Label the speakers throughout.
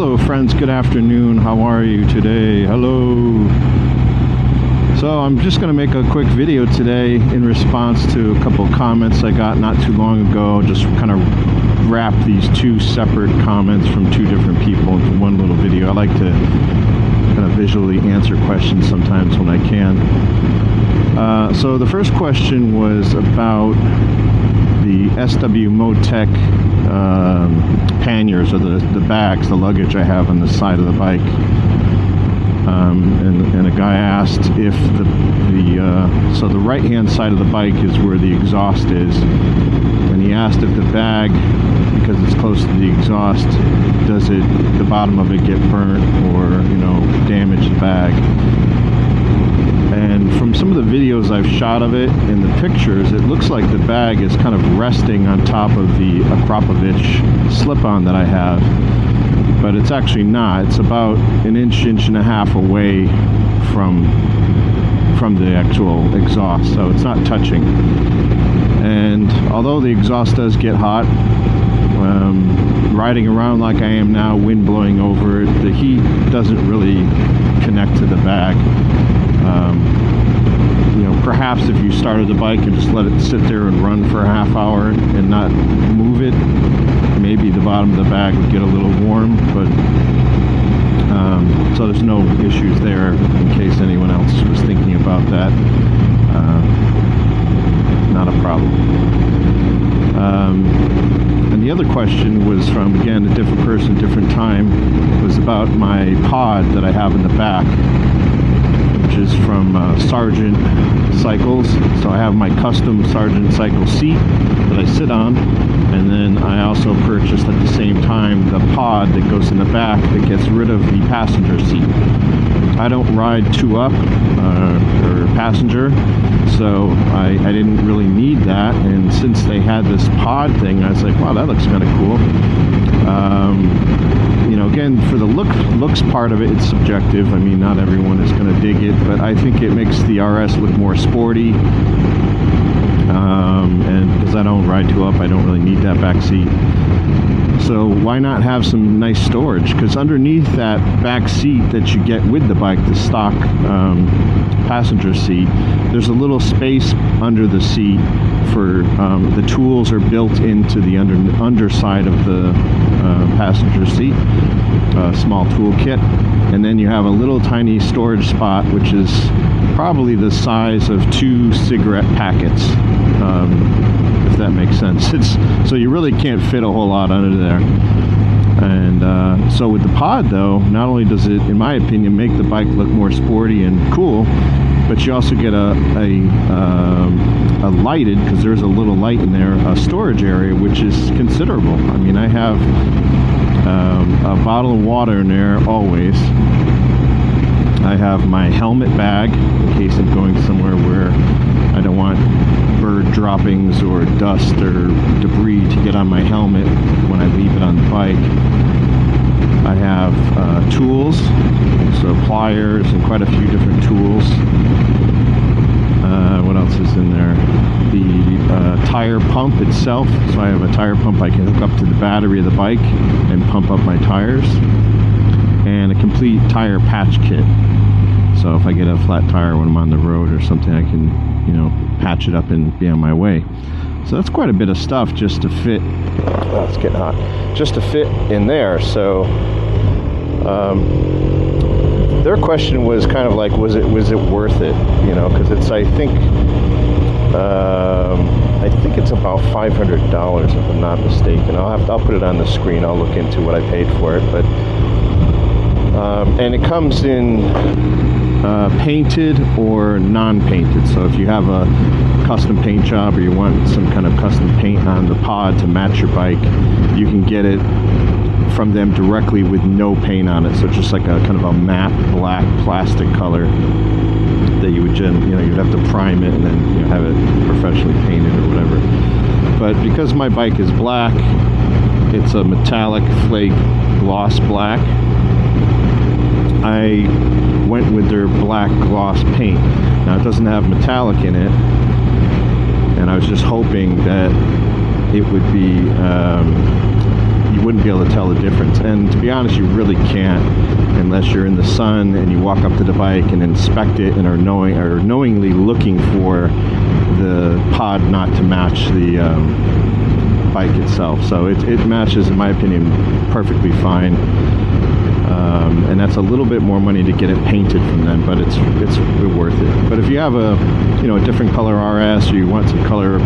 Speaker 1: Hello friends, good afternoon. How are you today? Hello. So I'm just going to make a quick video today in response to a couple of comments I got not too long ago. Just kind of wrap these two separate comments from two different people into one little video. I like to kind of visually answer questions sometimes when I can. So the first question was about the SW Motech panniers, or the bags, the luggage I have on the side of the bike. And a guy asked if so the right hand side of the bike is where the exhaust is, and he asked if the bag, because it's close to the exhaust, does the bottom of it get burnt or damage the bag. And from some of the videos I've shot of it and the pictures, it looks like the bag is kind of resting on top of the akrapovic slip-on that I have, but it's actually not. It's about an inch and a half away from the actual exhaust, so it's not touching. And although the exhaust does get hot, riding around like I am now, wind blowing over it, the heat doesn't really connect to the bag. Perhaps if you started the bike and just let it sit there and run for a half hour and not move it, maybe the bottom of the bag would get a little warm, but so there's no issues there in case anyone else was thinking about that. Not a problem. And the other question was from, again, a different person, different time. It was about my pod that I have in the back, which is from Sargent Cycles. So I have my custom Sargent Cycle seat that I sit on, and then I also purchased at the same time the pod that goes in the back that gets rid of the passenger seat. I don't ride two up or passenger, so I didn't really need that, and since they had this pod thing, I was like, wow, that looks kind of cool. Again, for the looks part of it, it's subjective. I mean, not everyone is going to dig it, but I think it makes the RS look more sporty. And because I don't ride two up, I don't really need that back seat. So why not have some nice storage? Because underneath that back seat that you get with the bike, the stock passenger seat, there's a little space under the seat for the tools are built into the underside of the passenger seat, small tool kit, and then you have a little tiny storage spot which is probably the size of 2 cigarette packets, if that makes sense. So you really can't fit a whole lot under there. And so with the pod, though, not only does it, in my opinion, make the bike look more sporty and cool, but you also get a lighted, because there's a little light in there, a storage area, which is considerable. I mean, I have a bottle of water in there always. I have my helmet bag in case I'm going somewhere where I don't want bird droppings or dust or debris to get on my helmet when I leave it on the bike. I have tools, so pliers and quite a few different tools. What else is in there? The tire pump itself. So I have a tire pump I can hook up to the battery of the bike and pump up my tires. And a complete tire patch kit. So if I get a flat tire when I'm on the road or something, I can, patch it up and be on my way. So that's quite a bit of stuff just to fit. Oh, it's getting hot. Just to fit in there. So their question was kind of like, was it worth it? Because it's, I think it's about $500 if I'm not mistaken. I'll put it on the screen. I'll look into what I paid for it, but and it comes in painted or non-painted. So if you have a custom paint job or you want some kind of custom paint on the pod to match your bike, you can get it from them directly with no paint on it. So it's just like a kind of a matte black plastic color that you would you'd have to prime it and then have it professionally painted or whatever. But because my bike is black, it's a metallic flake gloss black, I went with their black gloss paint. Now it doesn't have metallic in it, and I was just hoping that it would be you wouldn't be able to tell the difference. And to be honest, you really can't unless you're in the sun and you walk up to the bike and inspect it and are knowingly looking for the pod not to match the bike itself. So it matches, in my opinion, perfectly fine. And that's a little bit more money to get it painted from them, but it's worth it. But if you have a different color RS, or you want some color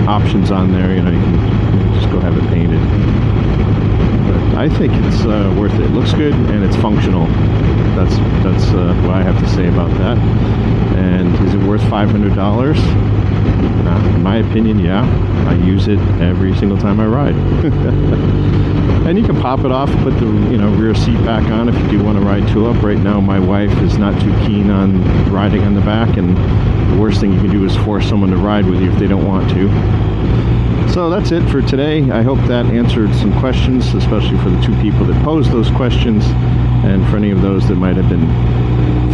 Speaker 1: options on there, you can just go have it painted. But I think it's worth it. It looks good and it's functional. That's what I have to say about that. And is it worth $500? In my opinion, yeah. I use it every single time I ride. And you can pop it off, put the rear seat back on if you do want to ride two up. Right now, my wife is not too keen on riding on the back, and the worst thing you can do is force someone to ride with you if they don't want to. So that's it for today. I hope that answered some questions, especially for the two people that posed those questions, and for any of those that might have been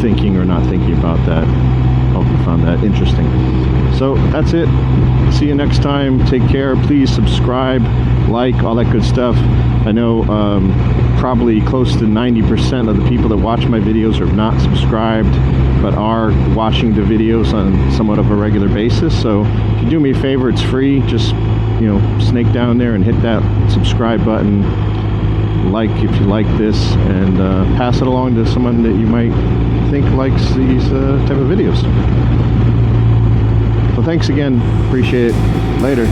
Speaker 1: thinking or not thinking about that. Hope you found that interesting. So that's it. See you next time. Take care. Please subscribe, like, all that good stuff. I know probably close to 90% of the people that watch my videos are not subscribed, but are watching the videos on somewhat of a regular basis. So if you do me a favor, it's free. Just snake down there and hit that subscribe button. Like if you like this, and pass it along to someone that you might think likes these type of videos. So thanks again. Appreciate it. Later.